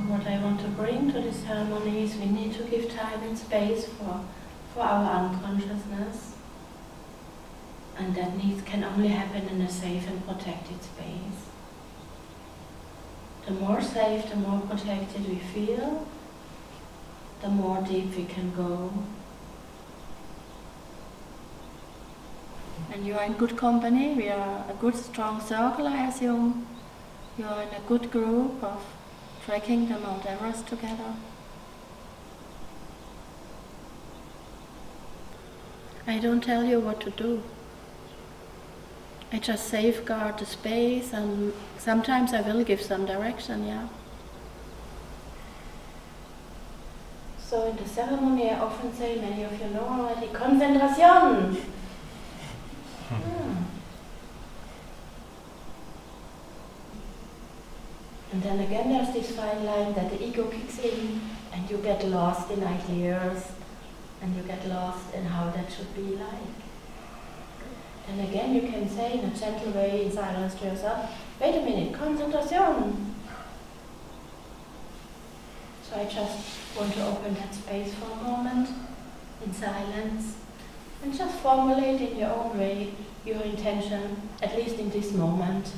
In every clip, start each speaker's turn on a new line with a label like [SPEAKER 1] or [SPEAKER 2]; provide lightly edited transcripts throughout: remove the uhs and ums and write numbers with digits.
[SPEAKER 1] what I want to bring to this ceremony is we need to give time and space for our unconsciousness. And that can only happen in a safe and protected space. The more safe, the more protected we feel, the more deep we can go. And you are in good company. We are a good strong circle, I assume. You are in a good group of trekking the Mount Everest together. I don't tell you what to do. I just safeguard the space, and sometimes I will give some direction, yeah. So in the ceremony I often say, many of you know already, Konzentration! And then again there's this fine line that the ego kicks in and you get lost in ideas and you get lost in how that should be like. And again you can say in a gentle way in silence to yourself, wait a minute, Konzentration! So I just want to open that space for a moment in silence and just formulate in your own way your intention, at least in this moment.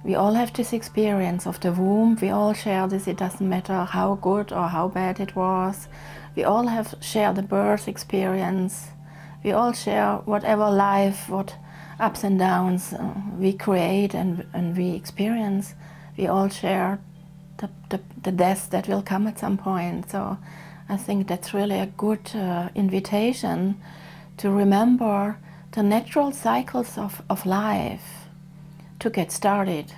[SPEAKER 1] We all have this experience of the womb. We all share this. It doesn't matter how good or how bad it was. We all share the birth experience. We all share whatever life, what ups and downs we create and we experience. We all share the death that will come at some point. So I think that's really a good invitation to remember the natural cycles of life. To get started,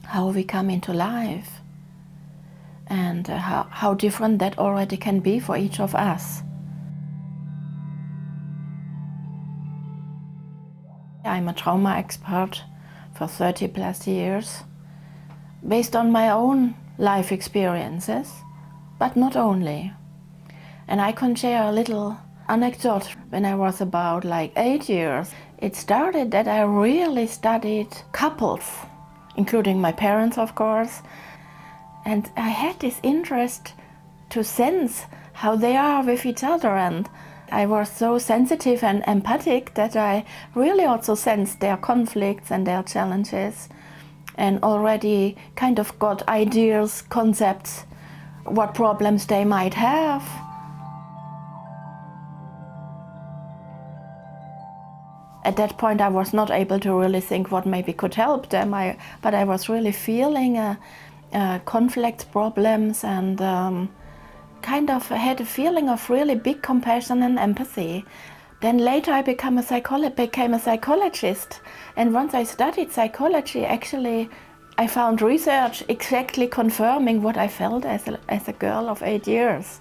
[SPEAKER 1] how we come into life, and how different that already can be for each of us. I'm a trauma expert for 30+ years, based on my own life experiences, but not only. And I can share a little anecdote. When I was about 8 years, it started that I really studied couples, including my parents, of course. And I had this interest to sense how they are with each other. And I was so sensitive and empathic that I really also sensed their conflicts and their challenges, and already kind of got ideas, concepts, what problems they might have. At that point I was not able to really think what maybe could help them, but I was really feeling conflict problems and kind of had a feeling of really big compassion and empathy. Then later I became a psychologist, and once I studied psychology, actually I found research exactly confirming what I felt as a girl of 8 years.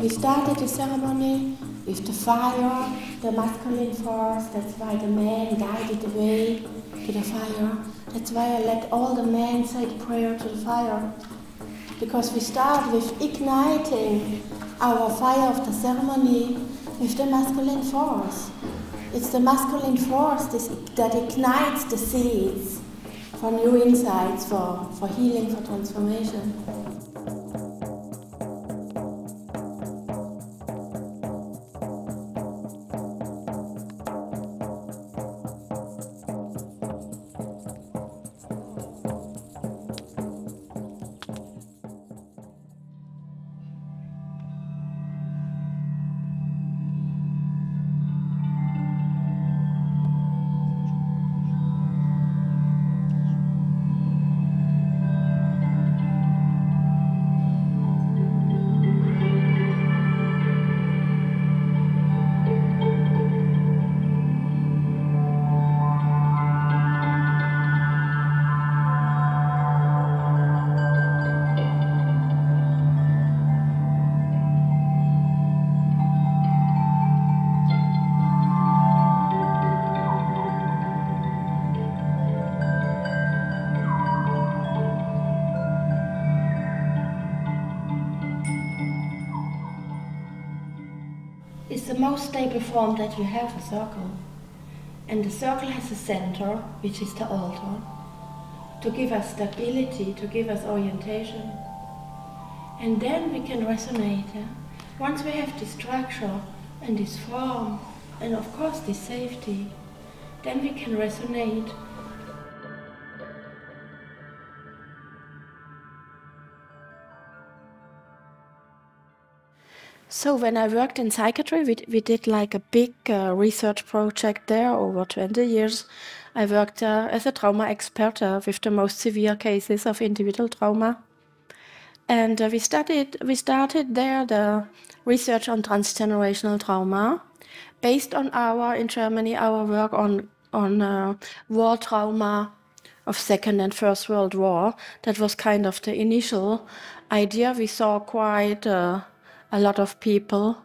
[SPEAKER 1] We started the ceremony with the fire, the masculine force. That's why the man guided the way to the fire. That's why I let all the men say the prayer to the fire. Because we start with igniting our fire of the ceremony with the masculine force. It's the masculine force that ignites the seeds for new insights, for healing, for transformation. It's the most stable form that you have, a circle. And the circle has a center, which is the altar, to give us stability, to give us orientation. And then we can resonate. Once we have this structure and this form, and of course this safety, then we can resonate. So when I worked in psychiatry, we did like a big research project there over 20 years. I worked as a trauma expert with the most severe cases of individual trauma. And we started there the research on transgenerational trauma, based on in Germany, our work on war trauma of Second and First World War. That was kind of the initial idea. We saw quite a lot of people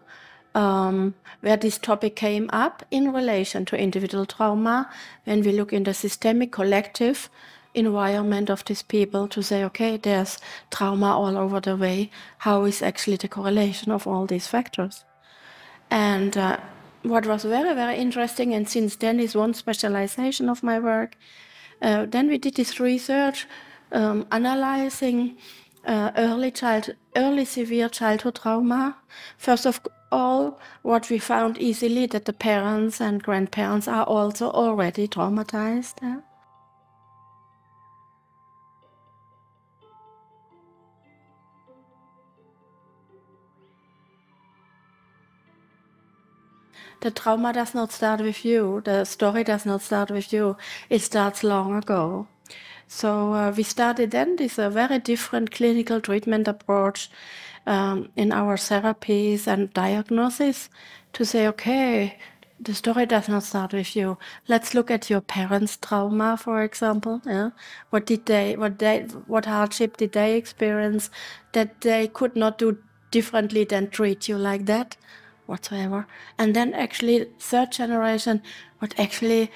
[SPEAKER 1] where this topic came up in relation to individual trauma, when we look in the systemic collective environment of these people to say, okay, there's trauma all over the way. How is actually the correlation of all these factors? And what was very, very interesting, and since then is one specialization of my work, then we did this research analyzing early severe childhood trauma. First of all, what we found easily, that the parents and grandparents are also already traumatized. The trauma does not start with you. The story does not start with you. It starts long ago. So we started then this very different clinical treatment approach in our therapies and diagnosis to say, okay, the story does not start with you. Let's look at your parents' trauma, for example. Yeah? What hardship did they experience that they could not do differently than treat you like that, whatsoever? And then actually, third generation, what actually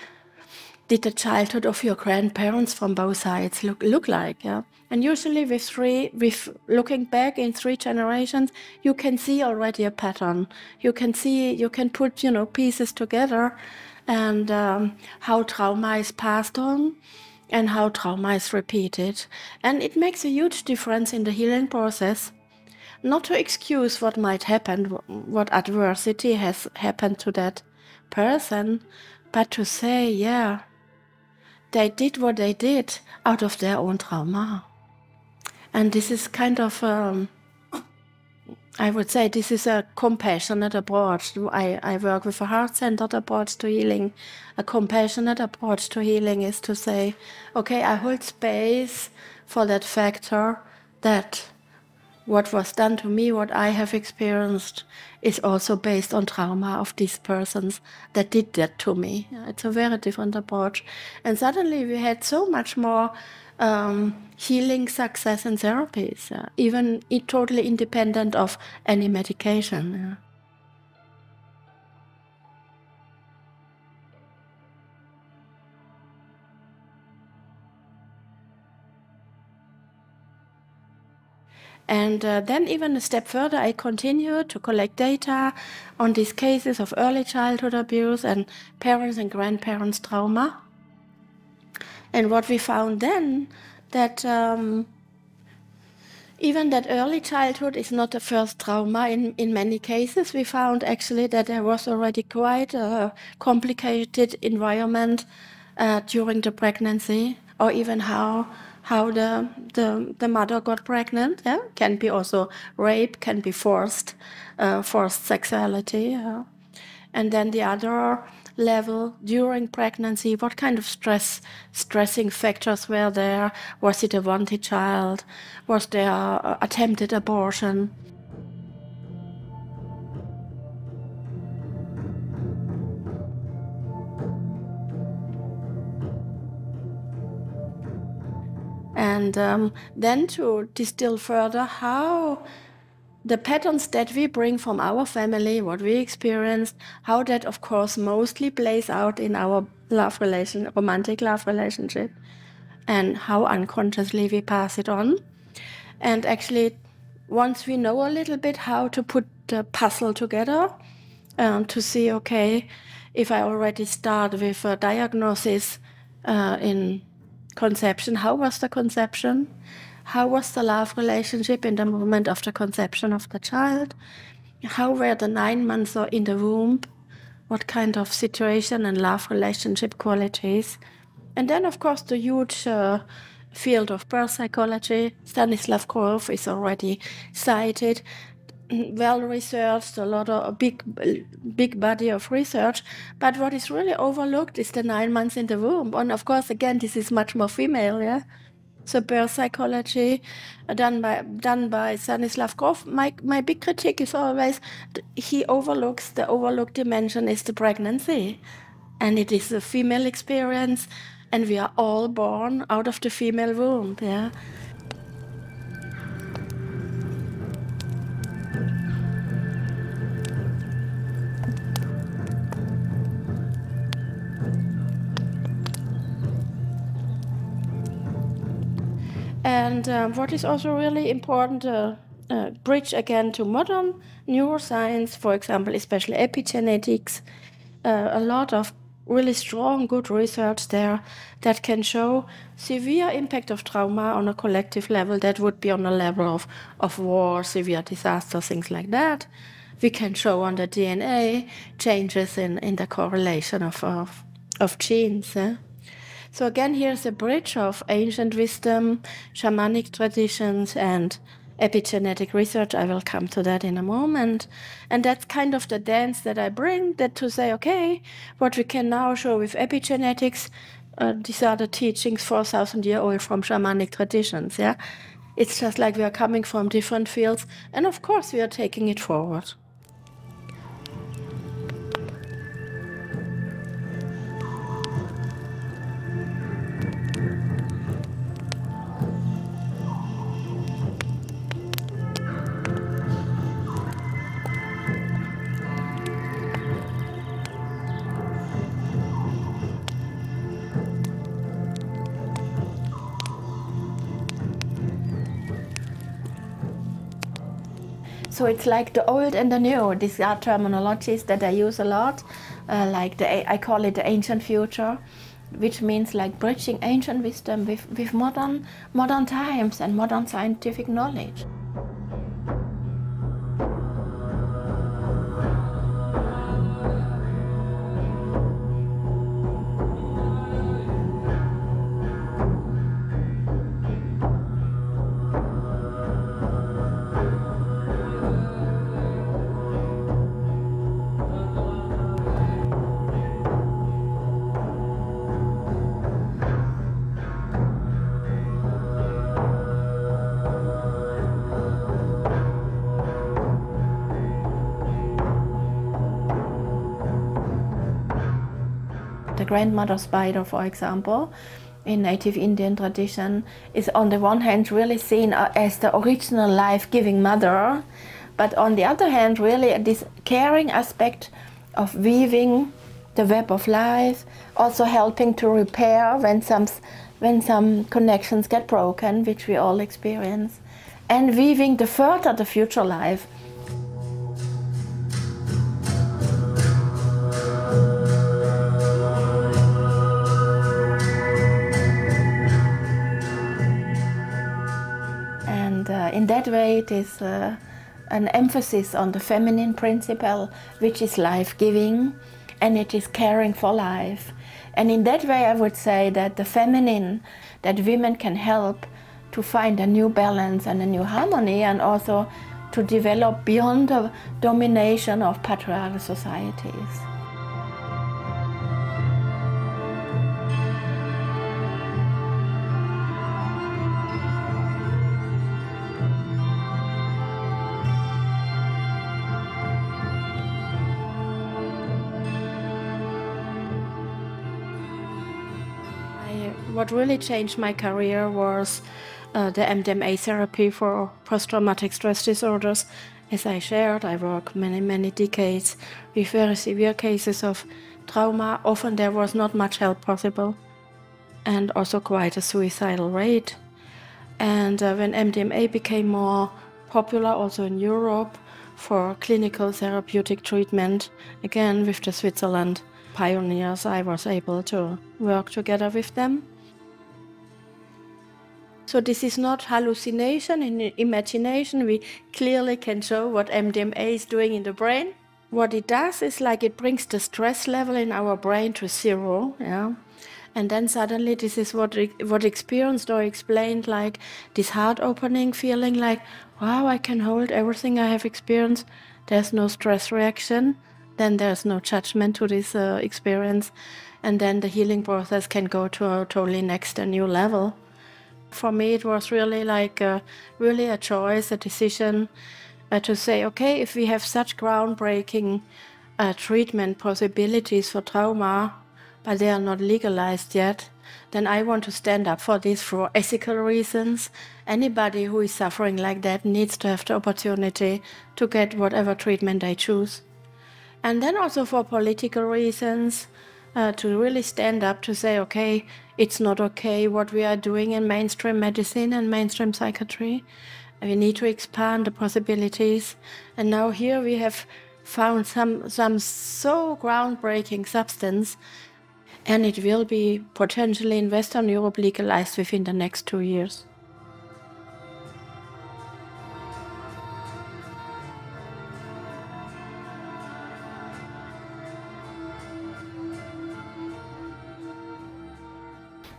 [SPEAKER 1] did the childhood of your grandparents from both sides look like? Yeah? And usually with looking back in 3 generations, you can see already a pattern. You can put, pieces together, and how trauma is passed on and how trauma is repeated. And it makes a huge difference in the healing process. Not to excuse what might happen, what adversity has happened to that person, but to say, yeah, they did what they did out of their own trauma. And this is kind of, I would say, this is a compassionate approach. I work with a heart-centered approach to healing. A compassionate approach to healing is to say, okay, I hold space for that factor, that what was done to me, what I have experienced, is also based on trauma of these persons that did that to me. It's a very different approach. And suddenly we had so much more healing success in therapies, even totally independent of any medication. And then even a step further, I continued to collect data on these cases of early childhood abuse and parents and grandparents' trauma. And what we found then, that even that early childhood is not the first trauma. In many cases, we found actually that there was already quite a complicated environment during the pregnancy, or even how the mother got pregnant. Yeah? Can be also rape, can be forced sexuality. And then the other level during pregnancy, what kind of stressing factors were there? Was it a wanted child? Was there attempted abortion? And then to distill further how the patterns that we bring from our family, what we experienced, how that, of course, mostly plays out in our romantic love relationship, and how unconsciously we pass it on. And actually, once we know a little bit how to put the puzzle together, to see, okay, if I already start with a diagnosis in conception, how was the conception? How was the love relationship in the moment of the conception of the child? How were the 9 months in the womb? What kind of situation and love relationship qualities? And then, of course, the huge field of birth psychology. Stanislav Grof is already cited, well researched, a lot of a big body of research. But what is really overlooked is the 9 months in the womb. And of course, again, this is much more female, yeah. So birth psychology done by Stanislav Grof. My big critique is always the overlooked dimension is the pregnancy, and it is a female experience, and we are all born out of the female womb. Yeah. And what is also really important, bridge again to modern neuroscience, for example, especially epigenetics, a lot of really strong, good research there that can show severe impact of trauma on a collective level. That would be on a level of war, severe disaster, things like that. We can show on the DNA changes in the correlation of genes. So again, here's a bridge of ancient wisdom, shamanic traditions, and epigenetic research. I will come to that in a moment. And that's kind of the dance that I bring, that to say, okay, what we can now show with epigenetics, these are the teachings 4,000-year-old from shamanic traditions. Yeah, it's just like we are coming from different fields, and of course we are taking it forward. So it's like the old and the new. These are terminologies that I use a lot, like I call it the ancient future, which means like bridging ancient wisdom with modern times and modern scientific knowledge. The grandmother spider, for example, in native Indian tradition is on the one hand really seen as the original life-giving mother, but on the other hand really this caring aspect of weaving the web of life, also helping to repair when some connections get broken, which we all experience, and weaving the future life. And in that way it is an emphasis on the feminine principle, which is life-giving, and it is caring for life. And in that way I would say that the feminine, that women can help to find a new balance and a new harmony, and also to develop beyond the domination of patriarchal societies. What really changed my career was the MDMA therapy for post-traumatic stress disorders. As I shared, I worked many decades with very severe cases of trauma. Often there was not much help possible, and also quite a suicidal rate. And when MDMA became more popular also in Europe for clinical therapeutic treatment, again with the Switzerland pioneers, I was able to work together with them. So this is not hallucination and imagination. We clearly can show what MDMA is doing in the brain. What it does is like it brings the stress level in our brain to zero, yeah? And then suddenly this is what experienced or explained, like this heart-opening feeling like, wow, I can hold everything I have experienced. There's no stress reaction. Then there's no judgment to this experience. And then the healing process can go to a totally next, a new level. For me, it was really like really a choice, a decision to say, okay, if we have such groundbreaking treatment possibilities for trauma, but they are not legalized yet, then I want to stand up for this for ethical reasons. Anybody who is suffering like that needs to have the opportunity to get whatever treatment they choose. And then also for political reasons, to really stand up to say, okay, it's not okay what we are doing in mainstream medicine and mainstream psychiatry. We need to expand the possibilities. And now here we have found some so groundbreaking substance, and it will be potentially in Western Europe legalized within the next 2 years.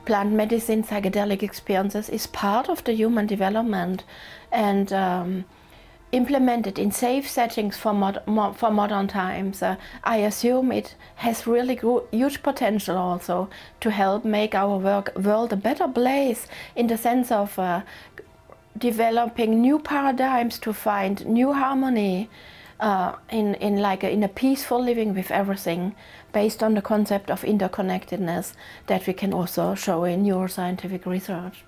[SPEAKER 1] Plant medicine, psychedelic experiences is part of the human development, and implemented in safe settings for modern times. I assume it has really huge potential also to help make our world a better place, in the sense of developing new paradigms to find new harmony in a peaceful living with everything, based on the concept of interconnectedness that we can also show in neuroscientific research.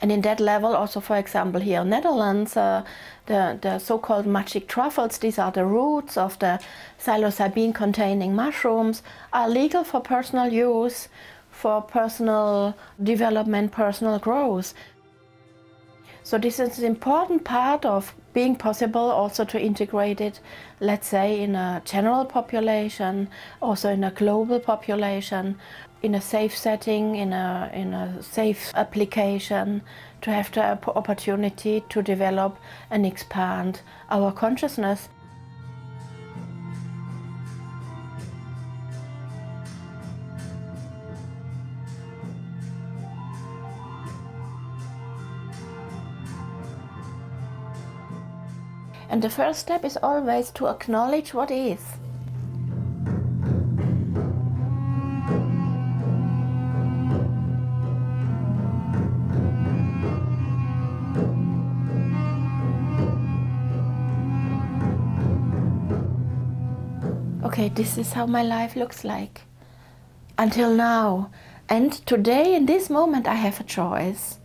[SPEAKER 1] And in that level also, for example, here in Netherlands, the so-called magic truffles, these are the roots of the psilocybin containing mushrooms, are legal for personal use, for personal development, personal growth. So this is an important part of being possible also to integrate it, let's say, in a general population, also in a global population, in a safe setting, in a safe application, to have the opportunity to develop and expand our consciousness. And the first step is always to acknowledge what is. Okay, this is how my life looks like until now. And today, in this moment, I have a choice.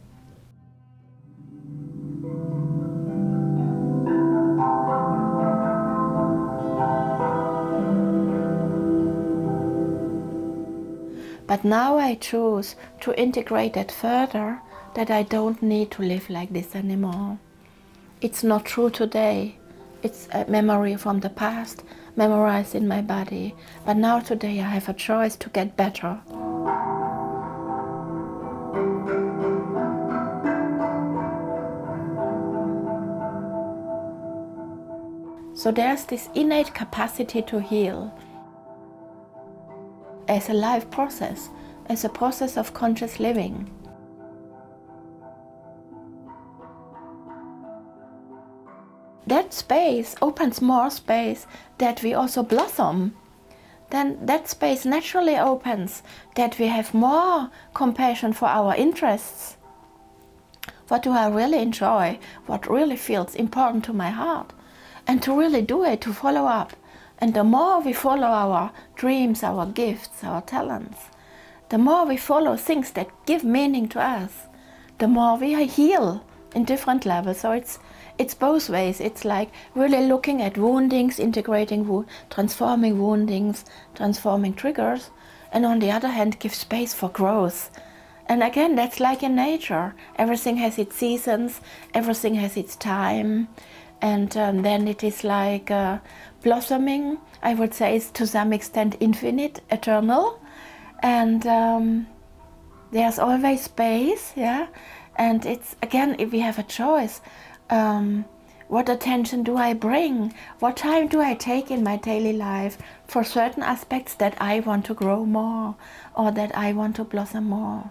[SPEAKER 1] But now I choose to integrate that further, that I don't need to live like this anymore. It's not true today. It's a memory from the past, memorized in my body. But now today I have a choice to get better. So there's this innate capacity to heal as a life process, as a process of conscious living. That space opens more space that we also blossom. Then that space naturally opens that we have more compassion for our interests. What do I really enjoy? What really feels important to my heart? And to really do it, to follow up. And the more we follow our dreams, our gifts, our talents, the more we follow things that give meaning to us, the more we heal in different levels. So it's both ways. It's like really looking at woundings, integrating, transforming woundings, transforming triggers, and on the other hand, give space for growth. And again, that's like in nature. Everything has its seasons, everything has its time, and then it is like blossoming. I would say it's to some extent infinite, eternal, and there's always space, yeah. And it's, again, if we have a choice, what attention do I bring? What time do I take in my daily life for certain aspects that I want to grow more or that I want to blossom more?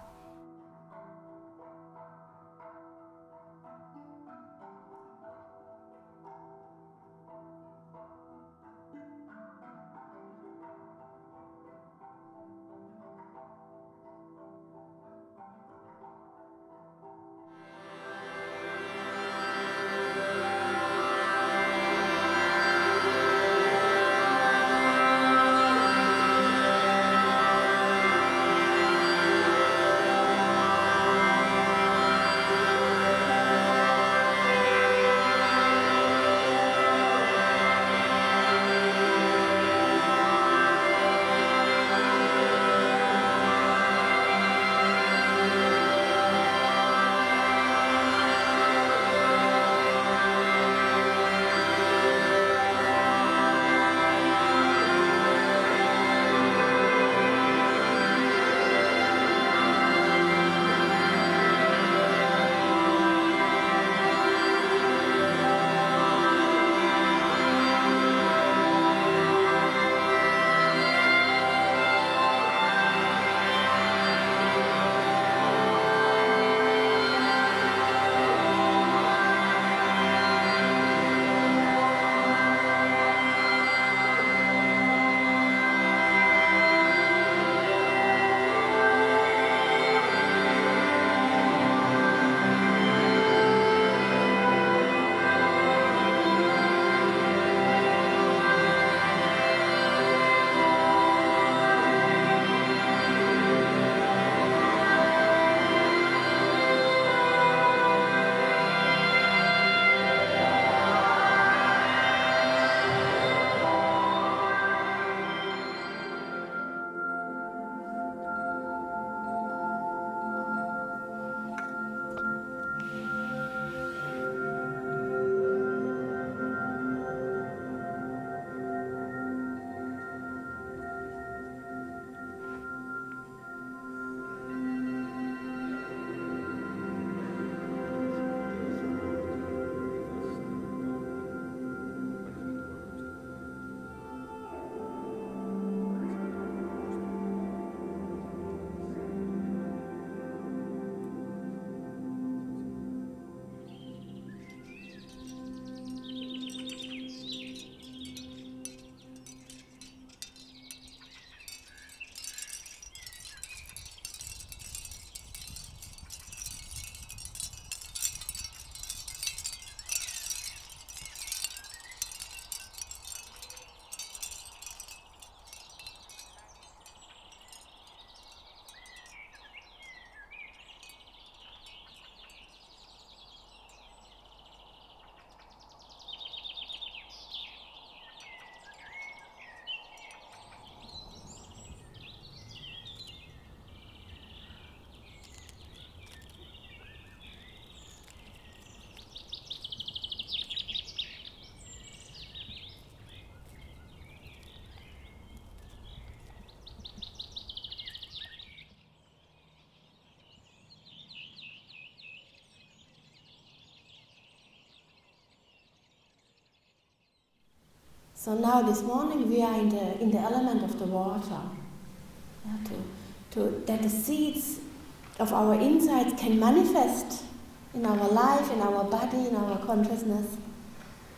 [SPEAKER 1] So now this morning we are in the element of the water. That the seeds of our insights can manifest in our life, in our body, in our consciousness.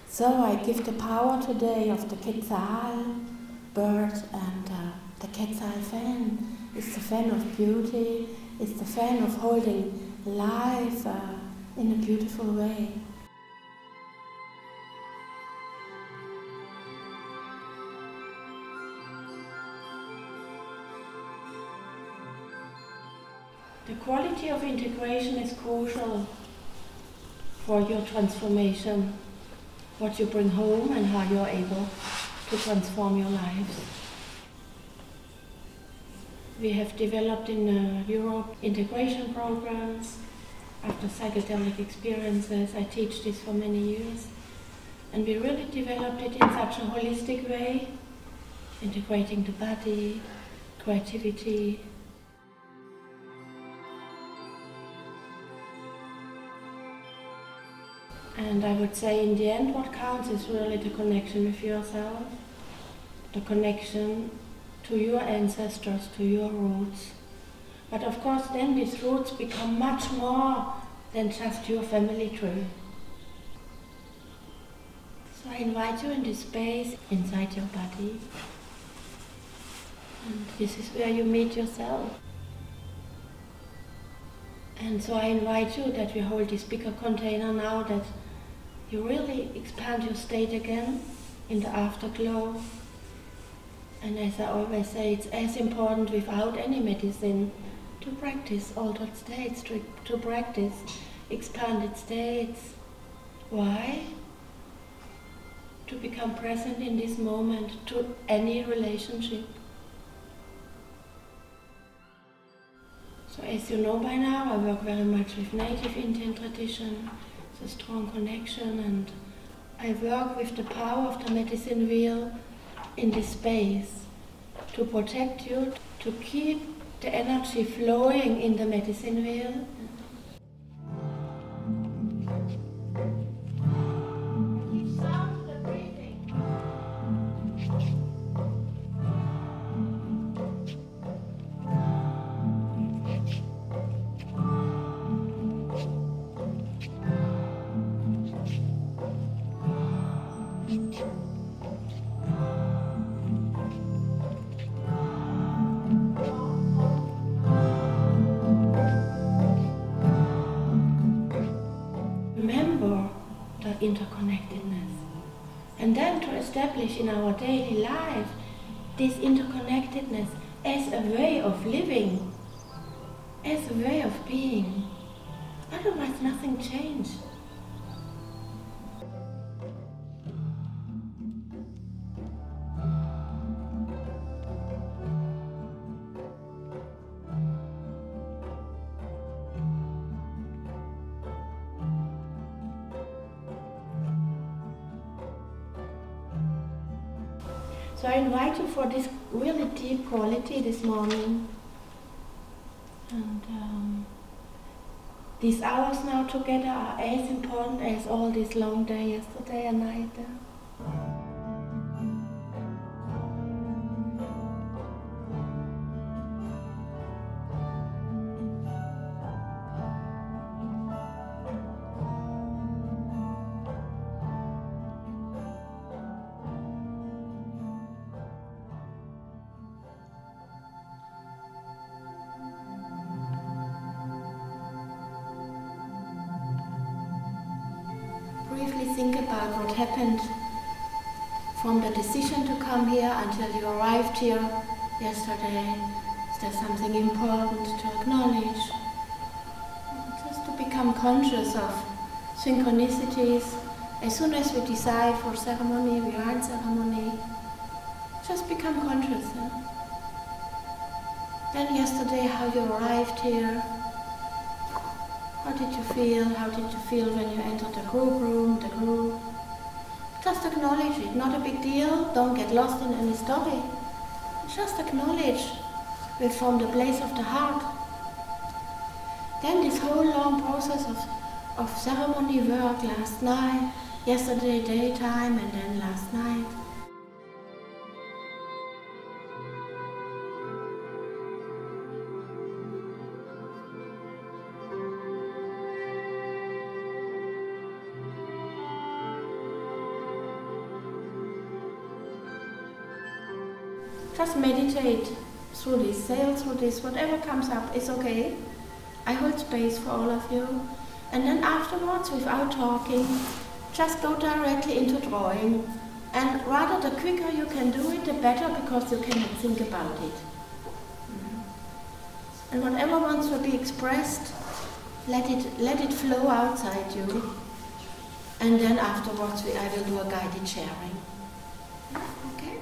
[SPEAKER 1] So I give the power today of the Quetzal bird, and the Quetzal fan is the fan of beauty, it's the fan of holding life in a beautiful way. The quality of integration is crucial for your transformation, what you bring home and how you're able to transform your lives. We have developed in Europe integration programs after psychedelic experiences. I teach this for many years. And we really developed it in such a holistic way, integrating the body, creativity. And I would say in the end what counts is really the connection with yourself, the connection to your ancestors, to your roots. But of course then these roots become much more than just your family tree. So I invite you in this space inside your body. And this is where you meet yourself. And so I invite you that we hold this bigger container now, that you really expand your state again in the afterglow. And as I always say, it's as important without any medicine to practice altered states, to practice expanded states. Why? To become present in this moment to any relationship. So as you know by now, I work very much with native Indian tradition. It's a strong connection, and I work with the power of the medicine wheel in this space to protect you, to keep the energy flowing in the medicine wheel. Remember the interconnectedness, and then to establish in our daily life this interconnectedness as a way of living, as a way of being. Otherwise nothing changes. So I invite you for this really deep quality this morning. And these hours now together are as important as all this long day yesterday and night. Briefly think about what happened from the decision to come here until you arrived here yesterday. Is there something important to acknowledge? Just to become conscious of synchronicities. As soon as we decide for ceremony, we are in ceremony. Just become conscious. Then yesterday, how you arrived here. How did you feel? How did you feel when you entered the group room, the group? Just acknowledge it, not a big deal, don't get lost in any story. Just acknowledge it from the place of the heart. Then this whole long process of ceremony work last night, yesterday daytime, and then last night. Just meditate through this, sail through this, whatever comes up is okay. I hold space for all of you. And then afterwards, without talking, just go directly into drawing. And rather, the quicker you can do it, the better, because you can think about it. And whatever wants to be expressed, let it flow outside you. And then afterwards, I will do a guided sharing. Okay?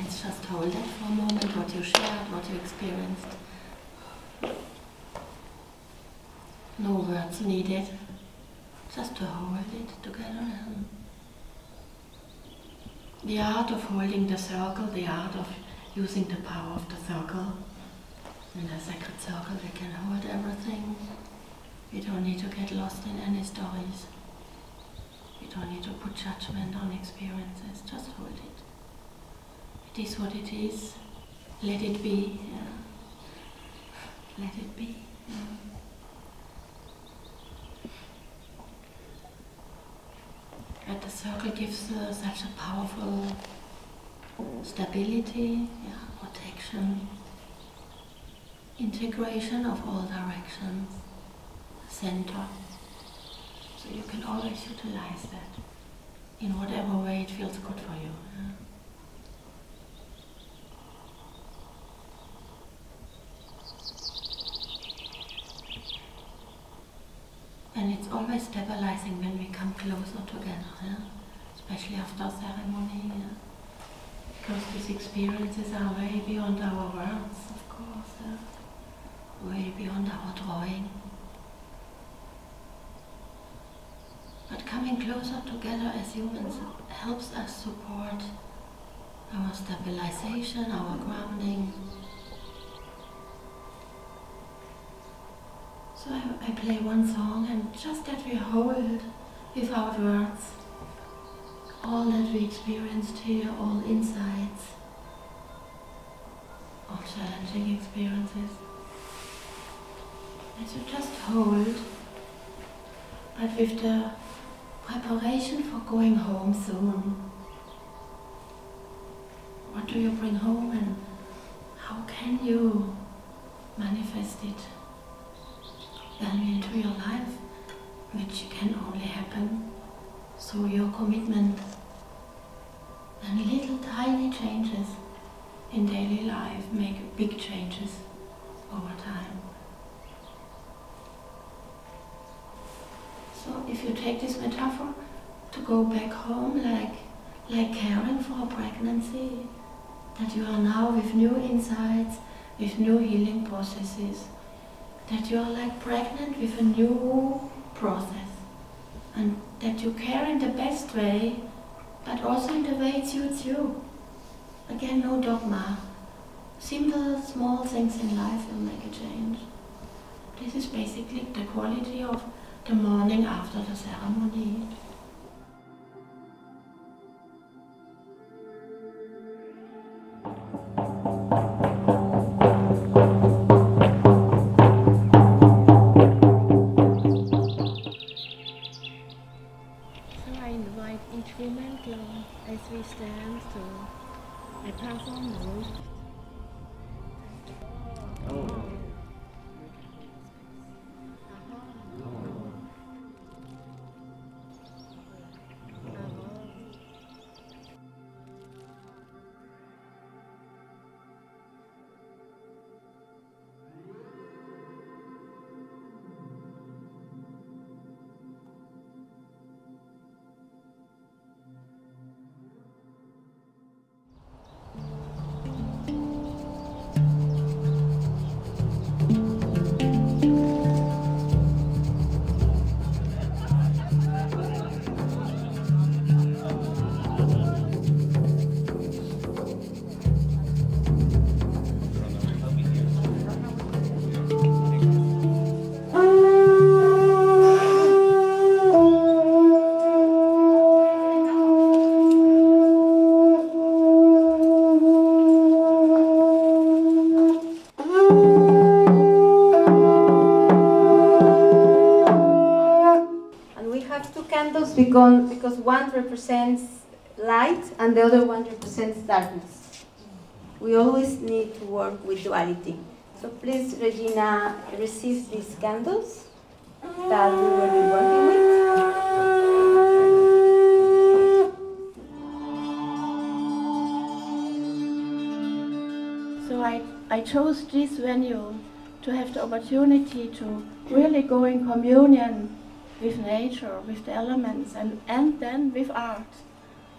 [SPEAKER 1] Let's just hold that for a moment, what you shared, what you experienced. No words needed, just to hold it together. The art of holding the circle, the art of using the power of the circle. In the sacred circle we can hold everything. We don't need to get lost in any stories. We don't need to put judgment on experiences, just hold it. It is what it is. Let it be. Yeah. Let it be. Yeah. And the circle gives such a powerful stability, yeah, protection, integration of all directions, center. So you can always utilize that in whatever way it feels good for you. Yeah. And it's always stabilizing when we come closer together, yeah? Especially after a ceremony, yeah? Because these experiences are way beyond our words, of course, yeah? Way beyond our drawing. But coming closer together as humans helps us support our stabilization, our grounding. So I play one song, and just that we hold without words all that we experienced here, all insights, all challenging experiences. And so just hold, but with the preparation for going home soon. What do you bring home, and how can you manifest it then into your life, which can only happen through your commitment and little tiny changes in daily life make big changes over time. So if you take this metaphor to go back home like caring for a pregnancy, that you are now with new insights, with new healing processes, that you are like pregnant with a new process, and that you care in the best way, but also in the way it suits you. Again, no dogma. Simple, small things in life will make a change. This is basically the quality of the morning after the ceremony. So I invite each woman as we stand to I pass on the rose.
[SPEAKER 2] Because one represents light and the other one represents darkness. We always need to work with duality. So please, Regina, receive these candles that we will be working with.
[SPEAKER 1] So I chose this venue to have the opportunity to really go in communion with nature, with the elements, and then with art.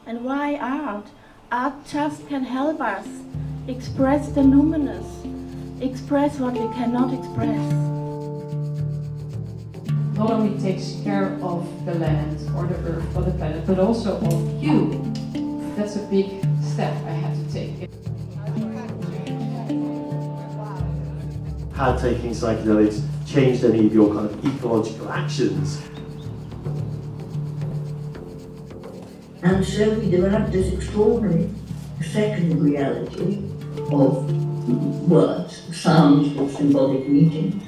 [SPEAKER 1] And why art? Art just can help us express the numinous, express what we cannot express.
[SPEAKER 3] Not only takes care of the land or the earth or the planet, but also of you. That's a big step I had to take.
[SPEAKER 4] How taking psychedelics changed any of your kind of ecological actions?
[SPEAKER 5] And so we developed this extraordinary second reality of words, sounds, or symbolic meaning.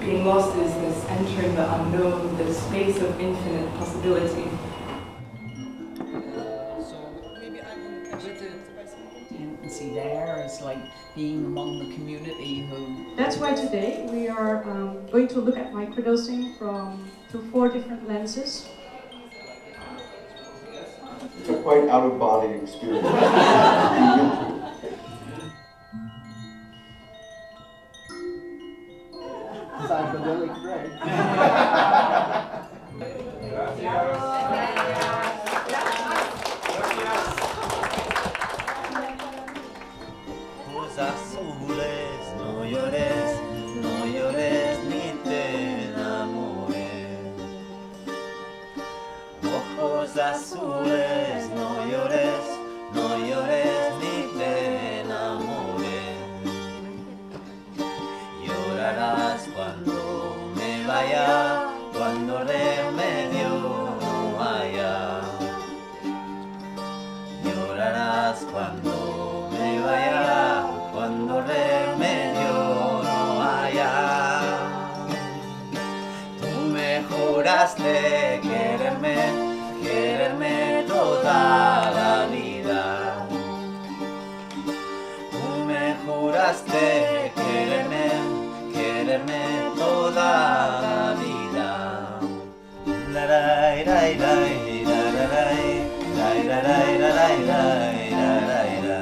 [SPEAKER 6] Being lost is this entering the unknown, the space of infinite possibility.
[SPEAKER 7] See there is like being among the community who...
[SPEAKER 3] That's why today we are going to look at microdosing through 4 different lenses.
[SPEAKER 8] It's a quite out-of-body experience.
[SPEAKER 9] Psychedelic drug.
[SPEAKER 10] Azules, no llores ni te enamores. Ojos azules, no llores ni te enamores. Llorarás cuando me vaya, cuando remedio no haya. Llorarás cuando me vaya, cuando remedio no haya. Tú me juraste quererme toda la vida. Tú me juraste quererme toda la vida. La la la la la la la la la.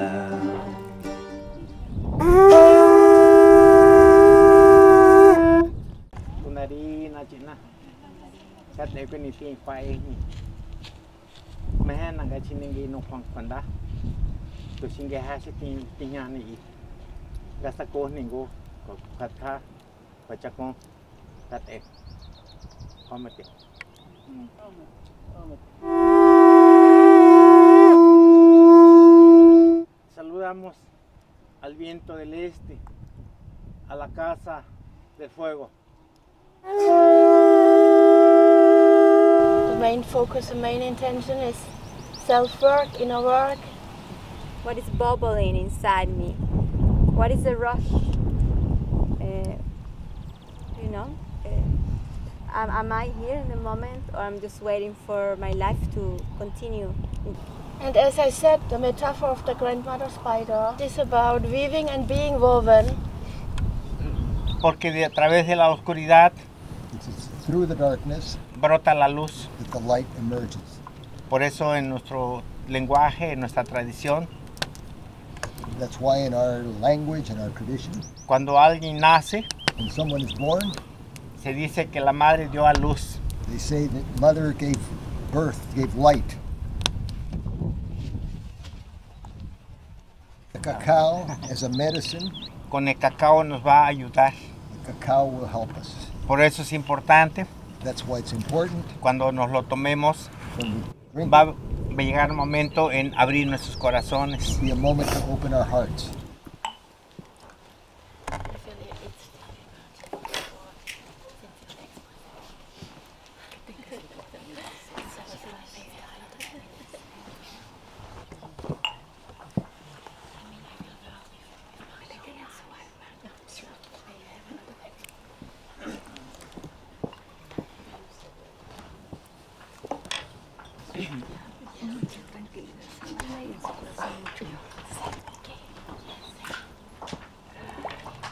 [SPEAKER 9] Tuna đi na chị na. Chắc để cái này tiền phải. mehe nanga chinengi no kwanda. To shinge hashi tinyani. Gasta ko ningo ko khatha pachakon tate. Komete. Saludamos al viento del este, a la casa del fuego.
[SPEAKER 1] The main focus, the main intention is self-work, inner work.
[SPEAKER 2] What is bubbling inside me? What is the rush? Am I here in the moment, or I'm just waiting for my life to continue?
[SPEAKER 1] And as I said, the metaphor of the grandmother spider is about weaving and being woven.
[SPEAKER 9] Porque a través de la oscuridad
[SPEAKER 11] through the darkness
[SPEAKER 9] brota la luz.
[SPEAKER 11] that the light emerges.
[SPEAKER 9] Por eso en nuestro lenguaje, en nuestra tradición,
[SPEAKER 11] That's why in our language and our tradition,
[SPEAKER 9] cuando alguien nace,
[SPEAKER 11] when someone is born,
[SPEAKER 9] se dice que la madre dio a luz.
[SPEAKER 11] they say that mother gave birth, gave light. The cacao as a medicine,
[SPEAKER 9] Con el cacao nos va a ayudar.
[SPEAKER 11] the cacao will help us.
[SPEAKER 9] Por eso es importante,
[SPEAKER 11] That's why it's important
[SPEAKER 9] cuando nos lo tomemos,
[SPEAKER 11] when we drink
[SPEAKER 9] va
[SPEAKER 11] it,
[SPEAKER 9] a llegar un momento en abrir nuestros corazones.
[SPEAKER 11] be a moment to open our hearts.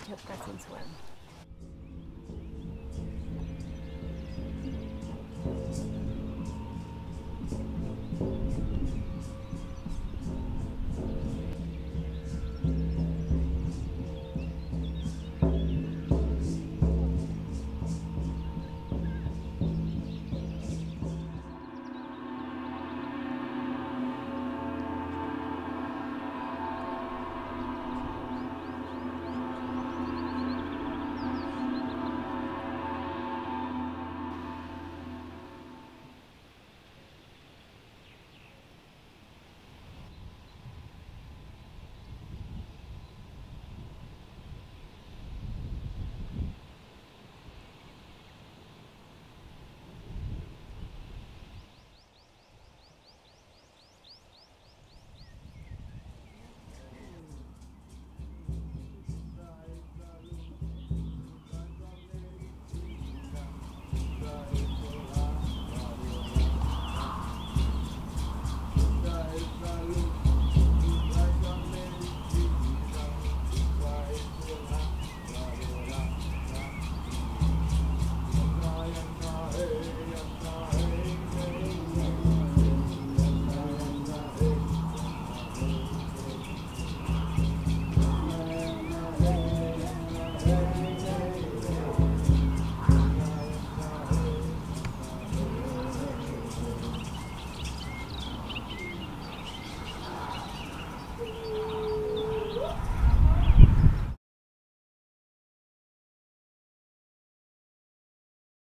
[SPEAKER 1] Yo casi en sueño.